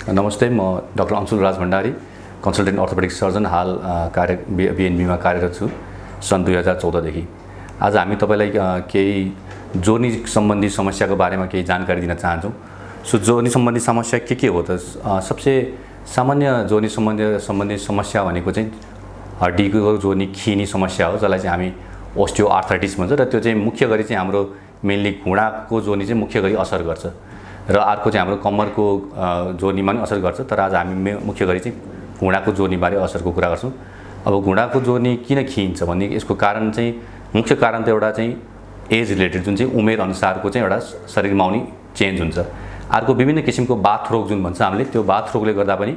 नमस्ते, म डाक्टर अंशुल राज Bhandari, consultant orthopaedic surgeon, हाल बिएनबीमा कार्यरत छु सन् 2014 देखि। आज हामी तपाईलाई केही जोर्नी सम्बन्धी समस्याको बारेमा केही जानकारी दिन चाहन्छौँ। सो जोर्नी सम्बन्धी समस्या के हो त? सबसे सामान्य जोर्नी सम्बन्धी समस्या भनेको चाहिँ हड्डीको जोर्नी खिने समस्या हो, जसलाई चाहिँ हामी ओस्टियोआर्थराइटिस भन्छ र त्यो चाहिँ मुख्य गरी चाहिँ हाम्रो मेनली घुँडाको जोर्नी चाहिँ मुख्य गरी असर गर्छ र अर्को चाहिँ हाम्रो कम्मरको जोर्नीमा पनि असर गर्छ। तर आज हामी मुख्य गरी चाहिँ घुँडाको जोर्नीबारे असरको कुरा गर्छौँ। अब घुँडाको जोर्नी किन खिन्छ भन्ने यसको कारण चाहिँ मुख्य कारण त एउटा चाहिँ एज रिलेटेड, जुन चाहिँ उमेर अनुसारको चाहिँ एउटा शरीरमा आउने चेन्ज हुन्छ। अर्को विभिन्न किसिमको बाथ रोग जुन भन्छ हामीले, त्यो बाथ रोगले गर्दा पनि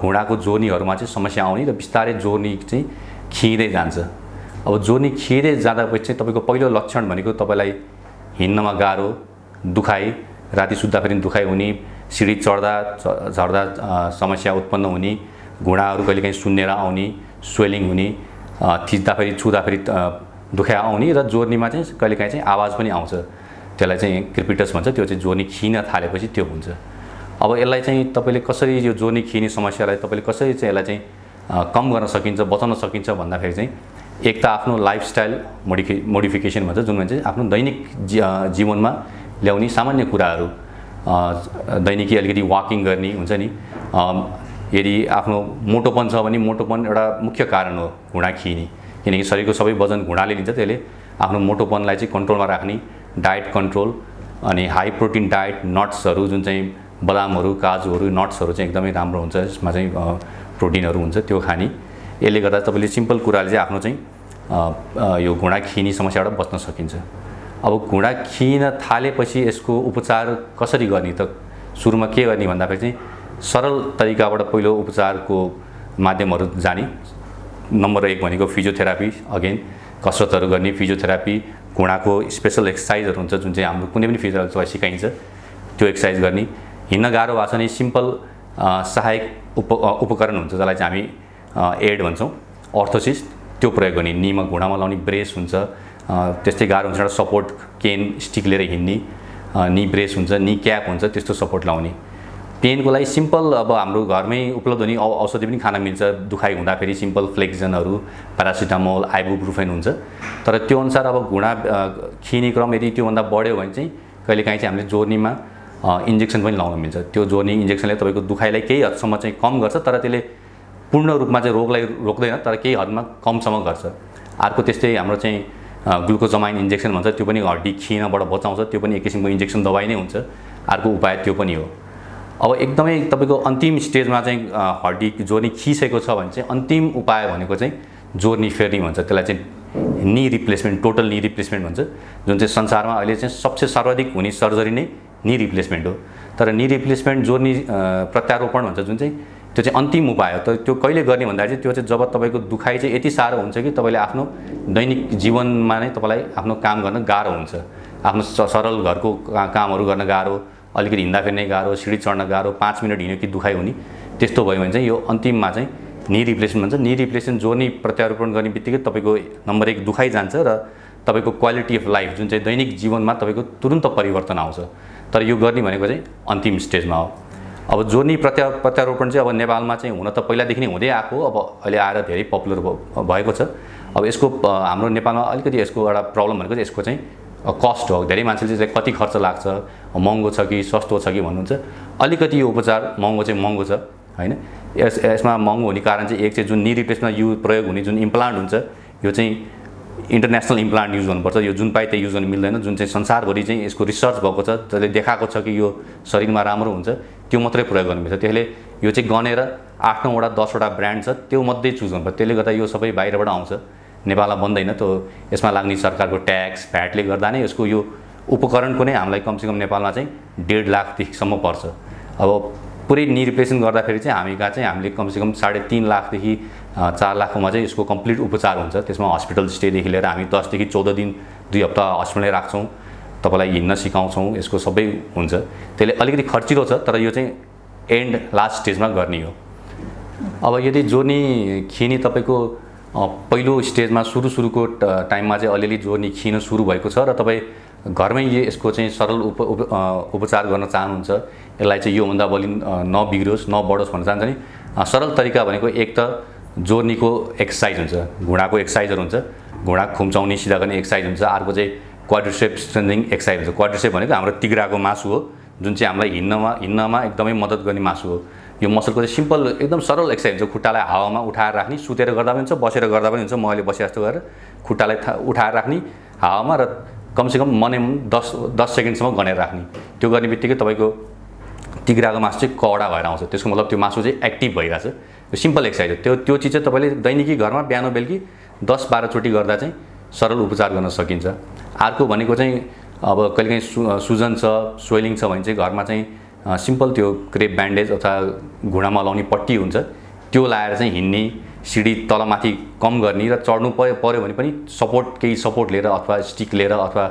घुँडाको जोर्नीहरूमा चाहिँ समस्या आउने र बिस्तारै जोर्नी चाहिँ खिँदै जान्छ। अब जोर्नी खिँदै जाँदापछि चाहिँ तपाईँको पहिलो लक्षण भनेको तपाईँलाई हिँड्नमा गाह्रो, दुखाइ, राति सुत्दाखेरि दुखाइ हुने, सिडी चढ्दा झर्दा समस्या उत्पन्न हुने, घुँडाहरू कहिलेकाहीँ सुन्नेर आउने, स्वेलिङ हुने, थिच्दाखेरि छुँदाखेरि दुखाइ आउने र जोर्नीमा चाहिँ कहिलेकाहीँ चाहिँ आवाज पनि आउँछ। त्यसलाई चाहिँ क्रिपिटस भन्छ। त्यो चाहिँ जोर्नी खिन थालेपछि त्यो हुन्छ। अब यसलाई चाहिँ तपाईँले कसरी यो जोर्नी खिने समस्यालाई तपाईँले कसरी चाहिँ यसलाई चाहिँ कम गर्न सकिन्छ, बचाउन सकिन्छ भन्दाखेरि चाहिँ एक त आफ्नो लाइफस्टाइल मोडिफिकेसन भन्छ, जुन चाहिँ आफ्नो दैनिक जीवनमा ल्याउने सामान्य कुराहरू। दैनिकी अलिकति वाकिङ गर्ने हुन्छ नि। यदि आफ्नो मोटोपन छ भने मोटोपन एउटा मुख्य कारण हो घुँडा खिने, किनकि शरीरको सबै वजन घुँडाले लिन्छ। त्यसले आफ्नो मोटोपनलाई चाहिँ कन्ट्रोलमा राख्ने, डायट कन्ट्रोल, अनि हाई प्रोटिन डायट, नट्सहरू जुन चाहिँ बदामहरू, काजुहरू, नट्सहरू चाहिँ एकदमै राम्रो हुन्छ, यसमा चाहिँ प्रोटिनहरू हुन्छ, त्यो खाने। यसले गर्दा तपाईँले सिम्पल कुराले चाहिँ आफ्नो चाहिँ यो घुँडा खिने समस्याबाट बच्न सकिन्छ। अब घुँडा खिन थालेपछि यसको उपचार कसरी गर्ने त? सुरुमा के गर्ने भन्दाखेरि चाहिँ सरल तरिकाबाट पहिलो उपचारको माध्यमहरू जाने। नम्बर 1 भनेको फिजियोथेरापी, अगेन कसरतहरू गर्ने, फिजियोथेरापी, घुँडाको स्पेसल एक्सर्साइजहरू हुन्छ जुन चाहिँ हाम्रो कुनै पनि फिजियोथेरापीलाई सिकाइन्छ, त्यो एक्सर्साइज गर्ने। हिँड्न गाह्रो भएको छ भने सिम्पल सहायक उपकरण हुन्छ, जसलाई चाहिँ हामी एड भन्छौँ, अर्थोसिस, त्यो प्रयोग गर्ने। नीमा घुँडामा लाउने ब्रेस हुन्छ, त्यस्तै गाह्रो हुन्छ एउटा सपोर्ट केन स्टिक लिएर हिँड्ने, नी ब्रेस हुन्छ, नी क्याप हुन्छ, त्यस्तो सपोर्ट लाउने। पेनको लागि सिम्पल अब हाम्रो घरमै उपलब्ध हुने औषधि पनि खान मिल्छ। दुखाइ हुँदाखेरि सिम्पल फ्लेक्जनहरू, प्यारासिटामोल, आइबुप्रोफेन हुन्छ। तर त्यो अनुसार अब घुँडा खिने क्रम यदि त्योभन्दा बढ्यो भने चाहिँ कहिलेकाहीँ चाहिँ हामीले जोर्नीमा इन्जेक्सन पनि लाउन मिल्छ। त्यो जोर्नी इन्जेक्सनले तपाईँको दुखाइलाई केही हदसम्म चाहिँ कम गर्छ, तर त्यसले पूर्ण रूपमा चाहिँ रोगलाई रोक्दैन, तर केही हदमा कमसम्म गर्छ। अर्को त्यस्तै हाम्रो चाहिँ ग्लुकोजमाइन इन्जेक्सन भन्छ, त्यो पनि हड्डी खिनबाट बचाउँछ। त्यो पनि एक किसिमको इन्जेक्सन दबाई नै हुन्छ। अर्को उपाय त्यो पनि हो। अब एकदमै तपाईँको अन्तिम स्टेजमा चाहिँ हड्डी जोर्नी खिसकेको छ भने चाहिँ अन्तिम उपाय भनेको चाहिँ जोर्नी फेर्ने भन्छ। त्यसलाई चाहिँ नी रिप्लेसमेन्ट, टोटल नी रिप्लेसमेन्ट भन्छ, जुन चाहिँ संसारमा अहिले चाहिँ सबसे सर्वाधिक हुने सर्जरी नै नी रिप्लेसमेन्ट हो। तर नी रिप्लेसमेन्ट, जोर्नी प्रत्यारोपण भन्छ, जुन चाहिँ त्यो चाहिँ अन्तिम उपाय हो। तर त्यो कहिले गर्ने भन्दाखेरि चाहिँ त्यो चाहिँ जब तपाईँको दुखाइ चाहिँ यति साह्रो हुन्छ कि तपाईँले आफ्नो दैनिक जीवनमा नै तपाईँलाई आफ्नो काम गर्न गाह्रो हुन्छ। आफ्नो सरल घरको कामहरू गर्न गाह्रो, अलिकति हिँड्दाखेरि नै गाह्रो, सिडी चढ्न गाह्रो, 5 मिनट हिँड्यो कि दुखाइ हुने, त्यस्तो भयो भने चाहिँ यो अन्तिममा चाहिँ नी रिप्लेसमेन्ट भन्छ। नी रिप्लेसमेन्ट जोर्नी प्रत्यारोपण गर्ने बित्तिकै तपाईँको नम्बर 1 दुखाइ जान्छ र तपाईँको क्वालिटी अफ लाइफ, जुन चाहिँ दैनिक जीवनमा तपाईँको तुरुन्त परिवर्तन आउँछ। तर यो गर्ने भनेको चाहिँ अन्तिम स्टेजमा हो। अब जोर्नी प्रत्यारोपण चाहिँ अब नेपालमा चाहिँ हुन त पहिलादेखि नै हुँदै आएको, अब अहिले आएर धेरै पपुलर भएको छ। अब यसको हाम्रो नेपालमा अलिकति यसको एउटा प्रब्लम भनेको चाहिँ यसको चाहिँ कस्ट हो। धेरै मान्छेले चाहिँ कति खर्च लाग्छ, महँगो छ कि सस्तो छ कि भन्नुहुन्छ। अलिकति यो उपचार महँगो छ होइन। यसमा महँगो हुने कारण चाहिँ एक चाहिँ जुन नी रिप्लेसमेन्टमा प्रयोग हुने जुन इम्प्लान्ट हुन्छ, यो चाहिँ इन्टरनेसनल इम्प्लान्ट युज गर्नुपर्छ। यो जुन पाए त्यही युज गर्नु मिल्दैन। जुन चाहिँ संसारभरि चाहिँ यसको रिसर्च भएको छ, जसले देखाएको छ कि यो शरीरमा राम्रो हुन्छ, त्यो मात्रै प्रयोग गर्नु मिल्छ। त्यसले यो चाहिँ गनेर 8-9 वटा 10 वटा ब्रान्ड छ, त्यो मध्ये चुज गर्नुपर्छ। त्यसले गर्दा यो सबै बाहिरबाट आउँछ, नेपालमा बन्दैन। त्यो यसमा लाग्ने सरकारको ट्याक्स, भ्याटले गर्दा नै यसको यो उपकरणको नै हामीलाई कमसेकम नेपालमा चाहिँ 1.5 लाखदेखिसम्म पर्छ। अब पुरै नी रिप्लेसमेन्ट गर्दाखेरि चाहिँ हामी कहाँ चाहिँ हामीले कमसेकम 3.5 लाखदेखि 4 लाखमा चाहिँ यसको कम्प्लिट उपचार हुन्छ। त्यसमा हस्पिटल स्टेदेखि लिएर हामी 10 देखि 14 दिन 2 हप्ता हस्पिटलमै राख्छौँ, तपाईँलाई हिँड्न सिकाउँछौँ, यसको सबै हुन्छ। त्यसले अलिकति खर्चिलो छ, तर यो चाहिँ एन्ड लास्ट स्टेजमा गर्ने हो। अब यदि जोर्नी खिने तपाईँको पहिलो स्टेजमा सुरुको टाइममा चाहिँ अलिअलि जोर्नी खिन सुरु भएको छ र तपाईँ घरमै यसको चाहिँ सरल उपचार गर्न चाहनुहुन्छ, यसलाई चाहिँ योभन्दा बढी नबिग्रियोस् नबढोस् भन्न चाहन्छ नि, सरल तरिका भनेको एक त जोर्नीको एक्सर्साइज हुन्छ, घुँडाको एक्सर्साइजहरू हुन्छ, घुँडा खुम्चाउने सिधा गर्ने एक्सर्साइज हुन्छ। अर्को चाहिँ क्वाड्रिसेप स्ट्रेन्थनिङ एक्सर्साइज हुन्छ। क्वाड्रिसेप भनेको हाम्रो तिघ्राको मासु हो, जुन चाहिँ हामीलाई हिन्नमा एकदमै मद्दत गर्ने मासु हो। यो मसलको चाहिँ सिम्पल एकदम सरल एक्सर्साइज हुन्छ। खुट्टालाई हावामा उठाएर राख्ने, सुतेर गर्दा पनि हुन्छ, बसेर गर्दा पनि हुन्छ। म अहिले बसे जस्तो गरेर खुट्टालाई उठाएर राख्ने हावामा र कमसेकम मिनिमम 10 सेकेन्डसम्म गनेर राख्ने। त्यो गर्ने बित्तिकै तपाईँको तिघ्राको मासु चाहिँ कडा भएर आउँछ। त्यसको मतलब त्यो मासु चाहिँ एक्टिभ भइरहेछ। यो सिम्पल एक्सर्साइज हो। त्यो चिज चाहिँ तपाईँले दैनिकी घरमा बिहान बेलुकी 10-12 चोटि गर्दा चाहिँ सरल उपचार गर्न सकिन्छ। अर्को भनेको चाहिँ अब कहिलेकाहीँ सुजन छ, स्वेलिङ छ भने चाहिँ घरमा चाहिँ सिम्पल त्यो क्रेप ब्यान्डेज अथवा घुँडामा लाउने पट्टी हुन्छ, त्यो लाएर चाहिँ हिँड्ने, सिडी तलमाथि कम गर्ने र चढ्नु पर्यो भने पनि केही सपोर्ट लिएर अथवा स्टिक लिएर अथवा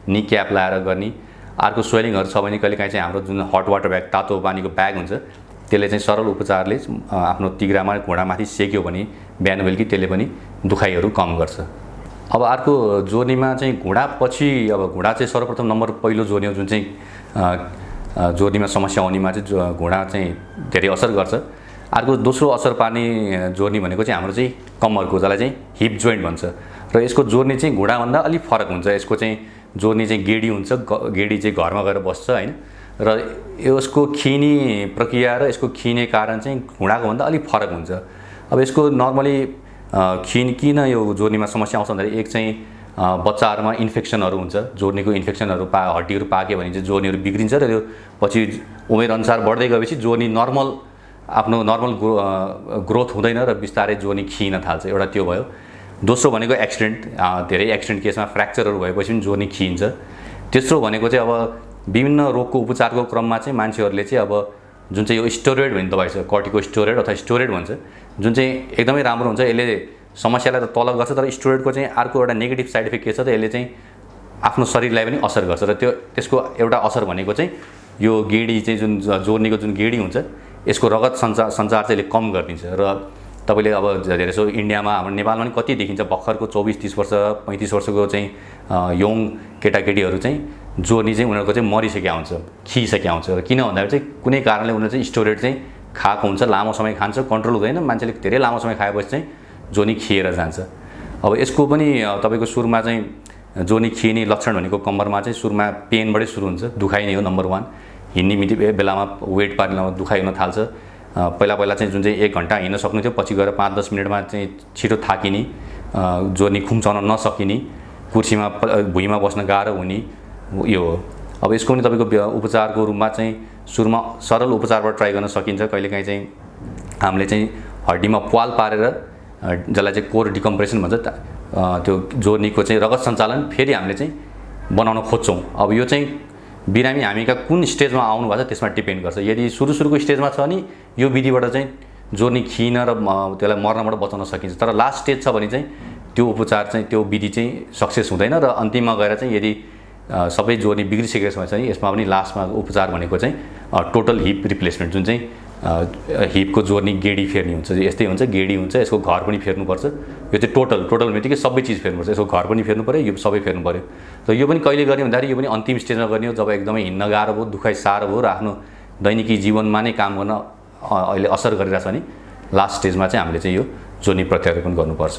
नी क्याप लाएर गर्ने। अर्को स्वेलिङहरू छ भने कहिलेकाहीँ चाहिँ हाम्रो जुन हट वाटर ब्याग, तातो पानीको ब्याग हुन्छ, त्यसले चाहिँ सरल उपचारले आफ्नो तिघ्रामा घुँडामाथि सेक्यो भने बिहान बेलुकी त्यसले पनि दुखाइहरू कम गर्छ। अब अर्को जोर्नीमा चाहिँ घुँडापछि, अब घुँडा चाहिँ सर्वप्रथम नम्बर पहिलो जोर्नी हो जुन चाहिँ जोर्नीमा समस्या आउनेमा चाहिँ घुँडा चाहिँ धेरै असर गर्छ। अर्को दोस्रो असर पार्ने जोर्नी भनेको चाहिँ हाम्रो चाहिँ कम्मरको, जसलाई चाहिँ हिप जोइन्ट भन्छ र यसको जोर्नी चाहिँ घुँडाभन्दा अलिक फरक हुन्छ। यसको चाहिँ जोर्नी चाहिँ गेडी हुन्छ, गेडी चाहिँ घरमा गएर बस्छ हैन, र यसको खिने प्रक्रिया र यसको खिने कारण चाहिँ घुँडाको भन्दा अलिक फरक हुन्छ। अब यसको नर्मली किन यो जोर्नीमा समस्या आउँछ भन्दाखेरि एक चाहिँ बच्चाहरूमा इन्फेक्सनहरू हुन्छ, जोर्नीको इन्फेक्सनहरू हड्डीहरू पाक्यो भने चाहिँ जोर्नीहरू बिग्रिन्छ र त्यो पछि उमेर अनुसार बढ्दै गएपछि जोर्नी आफ्नो नर्मल ग्रोथ हुँदैन र बिस्तारै जोर्नी खिन थाल्छ। एउटा त्यो भयो। दोस्रो भनेको एक्सिडेन्ट, धेरै एक्सिडेन्ट केसमा फ्र्याक्चरहरू भएपछि पनि जोर्नी खिन्छ। तेस्रो भनेको चाहिँ अब विभिन्न रोगको उपचारको क्रममा चाहिँ मान्छेहरूले चाहिँ अब जुन चाहिँ यो स्टेरोइड भन्ने दबाई छ, कर्टिकोस्टेरोइड अथवा स्टेरोइड भन्छ, जुन चाहिँ एकदमै राम्रो हुन्छ, यसले समस्यालाई त तल गर्छ, तर स्टेरोइडको चाहिँ अर्को एउटा नेगेटिभ साइड इफेक्ट के छ त, यसले चाहिँ आफ्नो शरीरलाई पनि असर गर्छ र त्यसको एउटा असर भनेको चाहिँ यो गेडी चाहिँ जुन जोर्नीको जुन गेडी हुन्छ, यसको रगत सञ्चार चाहिँ यसले कम गरिदिन्छ। र तपाईँले अब धेरैसो इन्डियामा, हाम्रो नेपालमा पनि कति देखिन्छ, भर्खरको 24-30 वर्ष 35 वर्षको चाहिँ यङ केटाकेटीहरू चाहिँ जोर्नी चाहिँ उनीहरूको चाहिँ मरिसकेका हुन्छ, खिसकेका हुन्छ। र किन भन्दाखेरि चाहिँ कुनै कारणले उनीहरू चाहिँ स्टेरोइड चाहिँ खाएको हुन्छ, लामो समय खान्छ, कन्ट्रोल हुँदैन, मान्छेले धेरै लामो समय खाएपछि चाहिँ जोर्नी खिएर जान्छ। अब यसको पनि तपाईँको सुरुमा चाहिँ जोर्नी खिने लक्षण भनेको कम्मरमा चाहिँ सुरुमा पेनबाटै सुरु हुन्छ, दुखाइ नै हो नम्बर 1। हिँड्ने बेलामा वेट पार्ने बेलामा दुखाइ हुन थाल्छ। पहिला चाहिँ जुन चाहिँ 1 घन्टा हिँड्न सक्नु थियो, पछि गएर 5-10 मिनटमा चाहिँ छिटो थाकिने, जोर्नी खुम्चाउन नसकिने, कुर्सीमा भुइँमा बस्न गाह्रो हुने, यो हो। अब यसको पनि तपाईँको उपचारको रूपमा चाहिँ सुरुमा सरल उपचारबाट ट्राई गर्न सकिन्छ। कहिलेकाहीँ चाहिँ हामीले चाहिँ हड्डीमा प्वाल पारेर, जसलाई चाहिँ कोर डिकम्प्रेसन भन्छ, त्यो जोर्नीको चाहिँ रगत सञ्चालन फेरि हामीले चाहिँ बनाउन खोज्छौँ। अब यो चाहिँ बिरामी हामीका कुन स्टेजमा आउनु भएको छ त्यसमा डिपेन्ड गर्छ। यदि सुरुको स्टेजमा छ भने यो विधिबाट चाहिँ जोर्नी खिन र त्यसलाई मर्नबाट बचाउन सकिन्छ। तर लास्ट स्टेज छ भने चाहिँ त्यो उपचार चाहिँ, त्यो विधि चाहिँ सक्सेस हुँदैन र अन्तिममा गएर चाहिँ यदि सबै जोर्नी बिग्रिसकेको छ भने यसमा पनि लास्टमा उपचार भनेको चाहिँ टोटल हिप रिप्लेसमेन्ट, जुन चाहिँ हिपको जोर्नी गेडी फेर्ने हुन्छ, यस्तै हुन्छ, गेडी हुन्छ, यसको घर पनि फेर्नुपर्छ। यो चाहिँ टोटल बित्तिकै सबै चिज फेर्नुपर्छ, यसको घर पनि फेर्नु पऱ्यो, यो सबै फेर्नु पऱ्यो। र यो पनि कहिले गर्ने भन्दाखेरि यो पनि अन्तिम स्टेजमा गर्ने हो, जब एकदमै हिँड्न गाह्रो भयो, दुखाइ साह्रो भयो र आफ्नो दैनिकी जीवनमा नै काम गर्न अहिले असर गरिरहेछ भने लास्ट स्टेजमा चाहिँ हामीले चाहिँ यो जोर्नी प्रत्यारोपण गर्नुपर्छ।